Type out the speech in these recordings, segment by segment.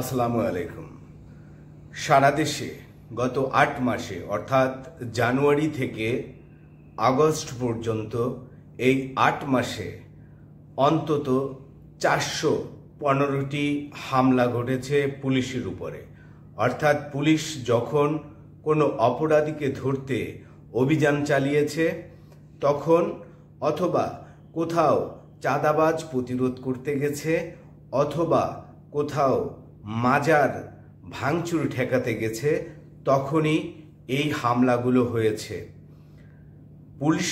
আসসালামু আলাইকুম। সারা দেশে গত ৮ মাসে অর্থাৎ জানুয়ারি থেকে আগস্ট পর্যন্ত এই ৮ মাসে অন্তত ৪১৫টি হামলা ঘটেছে পুলিশের উপরে। অর্থাৎ পুলিশ যখন কোনো অপরাধীকে ধরতে অভিযান চালিয়েছে তখন অথবা কোথাও চাঁদাবাজ প্রতিরোধ করতে গেছে অথবা কোথাও মাজার ভাঙচুর ঠেকাতে গেছে, তখনই এই হামলাগুলো হয়েছে। পুলিশ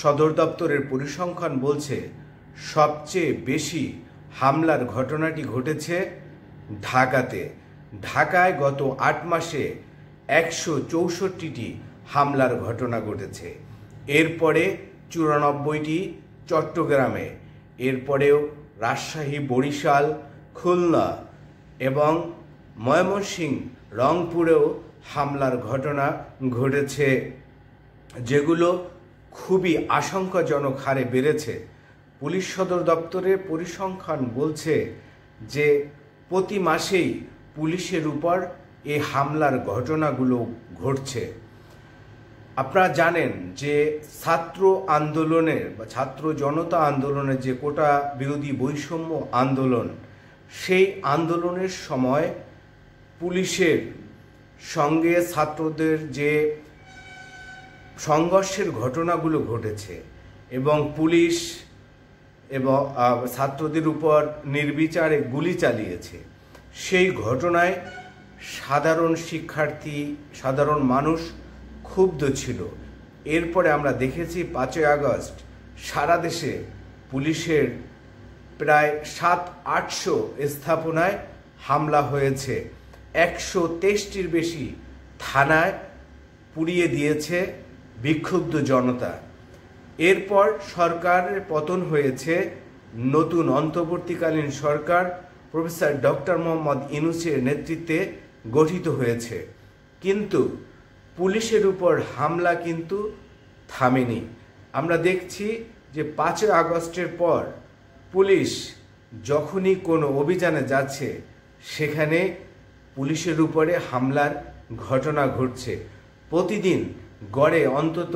সদর দপ্তরের পরিসংখ্যান বলছে সবচেয়ে বেশি হামলার ঘটনাটি ঘটেছে ঢাকাতে। ঢাকায় গত ৮ মাসে ১৬৪টি হামলার ঘটনা ঘটেছে। এরপরে ৯৪টি চট্টগ্রামে, এরপরেও রাজশাহী, বরিশাল, খুলনা এবং ময়মনসিংহ, রংপুরেও হামলার ঘটনা ঘটেছে, যেগুলো খুবই আশঙ্কাজনক হারে বেড়েছে। পুলিশ সদর দপ্তরের পরিসংখ্যান বলছে যে প্রতি মাসেই পুলিশের উপর এই হামলার ঘটনাগুলো ঘটছে। আপনারা জানেন যে ছাত্র আন্দোলনের বা ছাত্র জনতা আন্দোলনের যে কোটা বিরোধী বৈষম্য আন্দোলন, সেই আন্দোলনের সময় পুলিশের সঙ্গে ছাত্রদের যে সংঘর্ষের ঘটনাগুলো ঘটেছে এবং পুলিশ এবং ছাত্রদের উপর নির্বিচারে গুলি চালিয়েছে, সেই ঘটনায় সাধারণ শিক্ষার্থী, সাধারণ মানুষ ক্ষুব্ধ ছিল। এরপরে আমরা দেখেছি ৫ই আগস্ট সারা দেশে পুলিশের প্রায় ৭00-৮০০ স্থাপনায় হামলা হয়েছে। ১২৩টির বেশি থানায় পুড়িয়ে দিয়েছে বিক্ষুব্ধ জনতা। এরপর সরকারের পতন হয়েছে, নতুন অন্তর্বর্তীকালীন সরকার প্রফেসর ডক্টর মোহাম্মদ ইউনূসের নেতৃত্বে গঠিত হয়েছে, কিন্তু পুলিশের উপর হামলা কিন্তু থামেনি। আমরা দেখছি যে ৫ই আগস্টের পর পুলিশ যখনই কোনো অভিযানে যাচ্ছে সেখানে পুলিশের উপরে হামলার ঘটনা ঘটছে। প্রতিদিন গড়ে অন্তত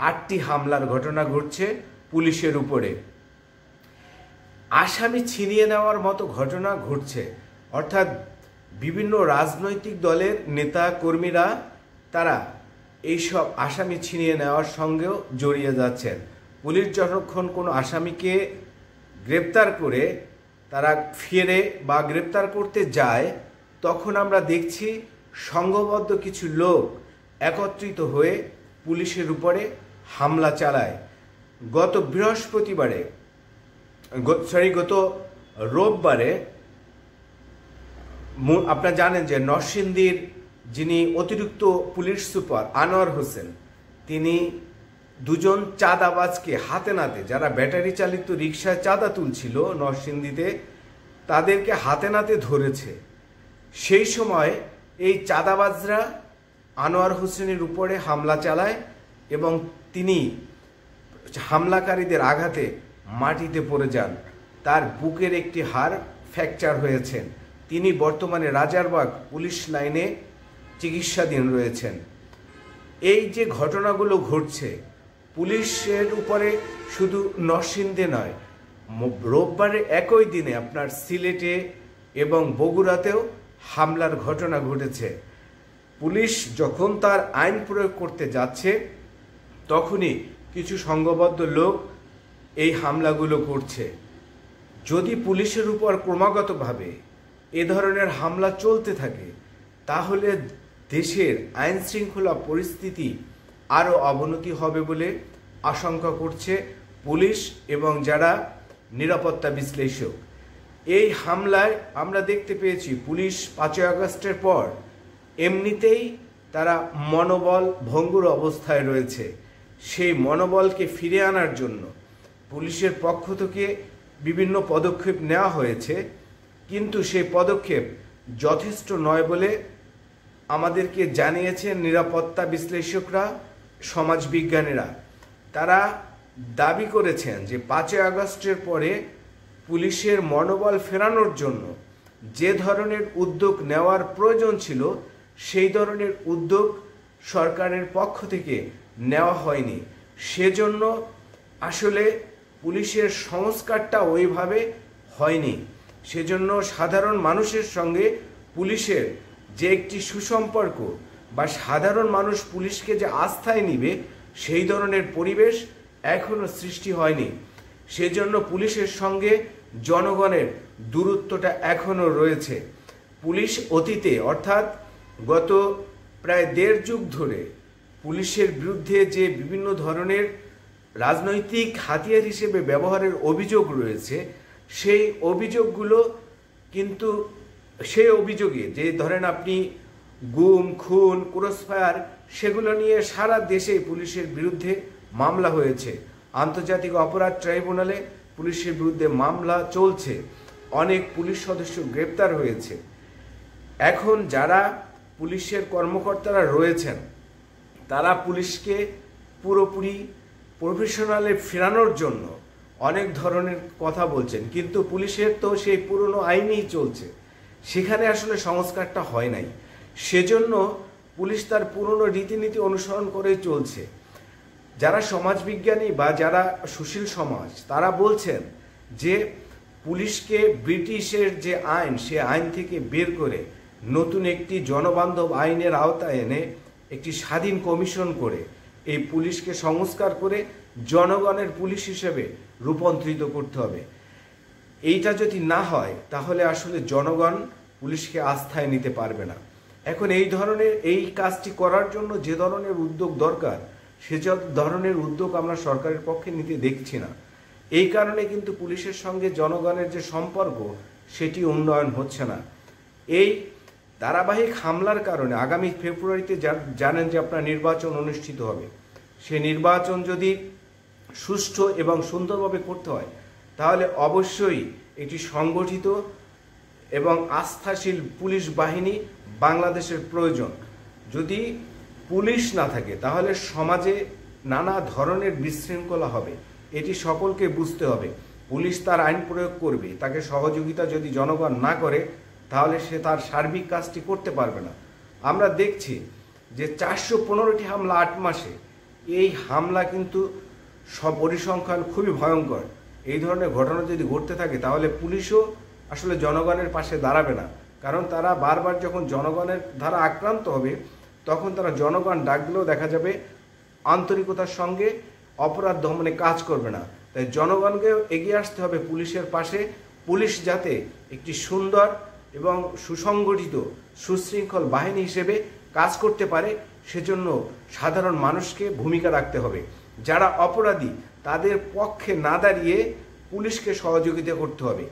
৮টি হামলার ঘটনা ঘটছে পুলিশের উপরে। আসামি ছিনিয়ে নেওয়ার মতো ঘটনা ঘটছে, অর্থাৎ বিভিন্ন রাজনৈতিক দলের নেতা কর্মীরা তারা এইসব আসামি ছিনিয়ে নেওয়ার সঙ্গেও জড়িয়ে যাচ্ছেন। পুলিশ যতক্ষণ কোনো আসামিকে গ্রেপ্তার করে তারা ফিরে বা গ্রেপ্তার করতে যায়, তখন আমরা দেখছি সংঘবদ্ধ কিছু লোক একত্রিত হয়ে পুলিশের উপরে হামলা চালায়। গত রোববারে আপনারা জানেন যে নরসিংদীর যিনি অতিরিক্ত পুলিশ সুপার আনোয়ার হোসেন, তিনি দুজন চাঁদাবাজকে হাতে নাতে, যারা ব্যাটারি চালিত রিকশায় চাঁদা তুলছিল নরসিংদীতে, তাদেরকে হাতে নাতে ধরেছে। সেই সময় এই চাঁদাবাজরা আনোয়ার হোসেনের উপরে হামলা চালায় এবং তিনি হামলাকারীদের আঘাতে মাটিতে পড়ে যান। তার বুকের একটি হাড় ফ্র্যাকচার হয়েছেন। তিনি বর্তমানে রাজারবাগ পুলিশ লাইনে চিকিৎসাধীন রয়েছেন। এই যে ঘটনাগুলো ঘটছে পুলিশের উপরে, শুধু নরসিংদীতে নয়, রোববারে একই দিনে আপনার সিলেটে এবং বগুড়াতেও হামলার ঘটনা ঘটেছে। পুলিশ যখন তার আইন প্রয়োগ করতে যাচ্ছে তখনই কিছু সংঘবদ্ধ লোক এই হামলাগুলো করছে। যদি পুলিশের উপর ক্রমাগতভাবে এ ধরনের হামলা চলতে থাকে তাহলে দেশের আইন শৃঙ্খলা পরিস্থিতি আরও অবনতি হবে বলে আশঙ্কা করছে পুলিশ এবং যারা নিরাপত্তা বিশ্লেষক। এই হামলায় আমরা দেখতে পেয়েছি পুলিশ ৫ই আগস্টের পর এমনিতেই তারা মনোবল ভঙ্গুর অবস্থায় রয়েছে। সেই মনোবলকে ফিরে আনার জন্য পুলিশের পক্ষ থেকে বিভিন্ন পদক্ষেপ নেওয়া হয়েছে, কিন্তু সেই পদক্ষেপ যথেষ্ট নয় বলে আমাদেরকে জানিয়েছেন নিরাপত্তা বিশ্লেষকরা, সমাজবিজ্ঞানীরা। তারা দাবি করেছেন যে ৫ই আগস্টের পরে পুলিশের মনোবল ফেরানোর জন্য যে ধরনের উদ্যোগ নেওয়ার প্রয়োজন ছিল সেই ধরনের উদ্যোগ সরকারের পক্ষ থেকে নেওয়া হয়নি। সেজন্য আসলে পুলিশের সংস্কারটা ওইভাবে হয়নি। সেজন্য সাধারণ মানুষের সঙ্গে পুলিশের যে একটি সুসম্পর্ক বা সাধারণ মানুষ পুলিশকে যে আস্থায় নিবে সেই ধরনের পরিবেশ এখনো সৃষ্টি হয়নি। সেজন্য পুলিশের সঙ্গে জনগণের দূরত্বটা এখনো রয়েছে। পুলিশ অতীতে অর্থাৎ গত প্রায় 1.5 যুগ ধরে পুলিশের বিরুদ্ধে যে বিভিন্ন ধরনের রাজনৈতিক হাতিয়ার হিসেবে ব্যবহারের অভিযোগ রয়েছে, সেই অভিযোগগুলো কিন্তু সেই অভিযোগে যে ধরেন আপনি গুম, খুন, ক্রসফায়ার, সেগুলো নিয়ে সারা দেশে পুলিশের বিরুদ্ধে মামলা হয়েছে। আন্তর্জাতিক অপরাধ ট্রাইব্যুনালে পুলিশের বিরুদ্ধে মামলা চলছে, অনেক পুলিশ সদস্য গ্রেপ্তার হয়েছে। এখন যারা পুলিশের কর্মকর্তারা রয়েছেন তারা পুলিশকে পুরোপুরি প্রফেশনালে ফেরানোর জন্য অনেক ধরনের কথা বলছেন, কিন্তু পুলিশের তো সেই পুরনো আইনই চলছে, সেখানে আসলে সংস্কারটা হয় নাই। সেজন্য পুলিশ তার পুরনো রীতিনীতি অনুসরণ করেই চলছে। যারা সমাজবিজ্ঞানী বা যারা সুশীল সমাজ তারা বলছেন যে পুলিশকে ব্রিটিশের যে আইন সে আইন থেকে বের করে নতুন একটি জনবান্ধব আইনের আওতায় এনে একটি স্বাধীন কমিশন করে এই পুলিশকে সংস্কার করে জনগণের পুলিশ হিসেবে রূপান্তরিত করতে হবে। এইটা যদি না হয় তাহলে আসলে জনগণ পুলিশকে আস্থায় নিতে পারবে না। এখন এই কাজটি করার জন্য যে ধরনের উদ্যোগ দরকার সে ধরনের উদ্যোগ আমরা সরকারের পক্ষে নিতে দেখছি না। এই কারণে কিন্তু পুলিশের সঙ্গে জনগণের যে সম্পর্ক সেটি উন্নয়ন হচ্ছে না। এই ধারাবাহিক হামলার কারণে আগামী ফেব্রুয়ারিতে জানেন যে আপনার নির্বাচন অনুষ্ঠিত হবে। সেই নির্বাচন যদি সুষ্ঠু এবং সুন্দরভাবে করতে হয় তাহলে অবশ্যই একটি সংগঠিত এবং আস্থাশীল পুলিশ বাহিনী বাংলাদেশের প্রয়োজন। যদি পুলিশ না থাকে তাহলে সমাজে নানা ধরনের বিশৃঙ্খলা হবে, এটি সকলকে বুঝতে হবে। পুলিশ তার আইন প্রয়োগ করবে, তাকে সহযোগিতা যদি জনগণ না করে তাহলে সে তার সার্বিক কাজটি করতে পারবে না। আমরা দেখছি যে 415টি হামলা 8 মাসে, এই হামলা কিন্তু সব পরিসংখ্যান খুবই ভয়ঙ্কর। এই ধরনের ঘটনা যদি ঘটতে থাকে তাহলে পুলিশও আসলে জনগণের পাশে দাঁড়াবে না, কারণ তারা বারবার যখন জনগণের দ্বারা আক্রান্ত হবে তখন তারা জনগণ ডাকলেও দেখা যাবে আন্তরিকতার সঙ্গে অপরাধ দমনে কাজ করবে না। তাই জনগণকে এগিয়ে আসতে হবে পুলিশের পাশে। পুলিশ যাতে একটি সুন্দর এবং সুসংগঠিত সুশৃঙ্খল বাহিনী হিসেবে কাজ করতে পারে সেজন্য সাধারণ মানুষকে ভূমিকা রাখতে হবে। যারা অপরাধী তাদের পক্ষে না দাঁড়িয়ে পুলিশকে সহযোগিতা করতে হবে।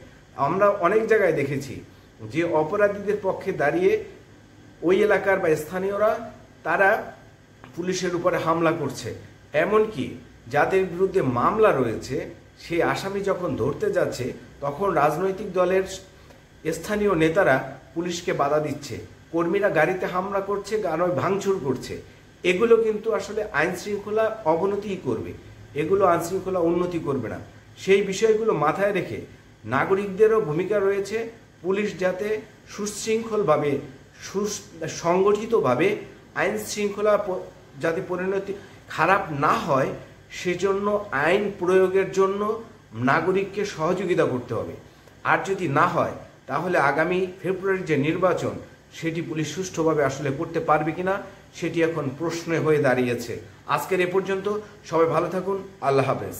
আমরা অনেক জায়গায় দেখেছি যে অপরাধীদের পক্ষে দাঁড়িয়ে ওই এলাকার বা স্থানীয়রা তারা পুলিশের উপরে হামলা করছে। এমনকি যাদের বিরুদ্ধে মামলা রয়েছে সেই আসামি যখন ধরতে যাচ্ছে তখন রাজনৈতিক দলের স্থানীয় নেতারা পুলিশকে বাধা দিচ্ছে, কর্মীরা গাড়িতে হামলা করছে, গাড়ি ভাঙচুর করছে। এগুলো কিন্তু আসলে আইন শৃঙ্খলা অবনতিই করবে, এগুলো আইন শৃঙ্খলা উন্নতি করবে না। সেই বিষয়গুলো মাথায় রেখে নাগরিকদেরও ভূমিকা রয়েছে। পুলিশ যাতে সুশৃঙ্খলভাবে সংগঠিতভাবে আইন শৃঙ্খলা যাতে পরিণতি খারাপ না হয় সেজন্য আইন প্রয়োগের জন্য নাগরিককে সহযোগিতা করতে হবে। আর যদি না হয় তাহলে আগামী ফেব্রুয়ারির যে নির্বাচন সেটি পুলিশ সুষ্ঠুভাবে আসলে করতে পারবে কিনা সেটি এখন প্রশ্ন হয়ে দাঁড়িয়েছে। আজকের এ পর্যন্ত, সবাই ভালো থাকুন, আল্লাহ হাফেজ।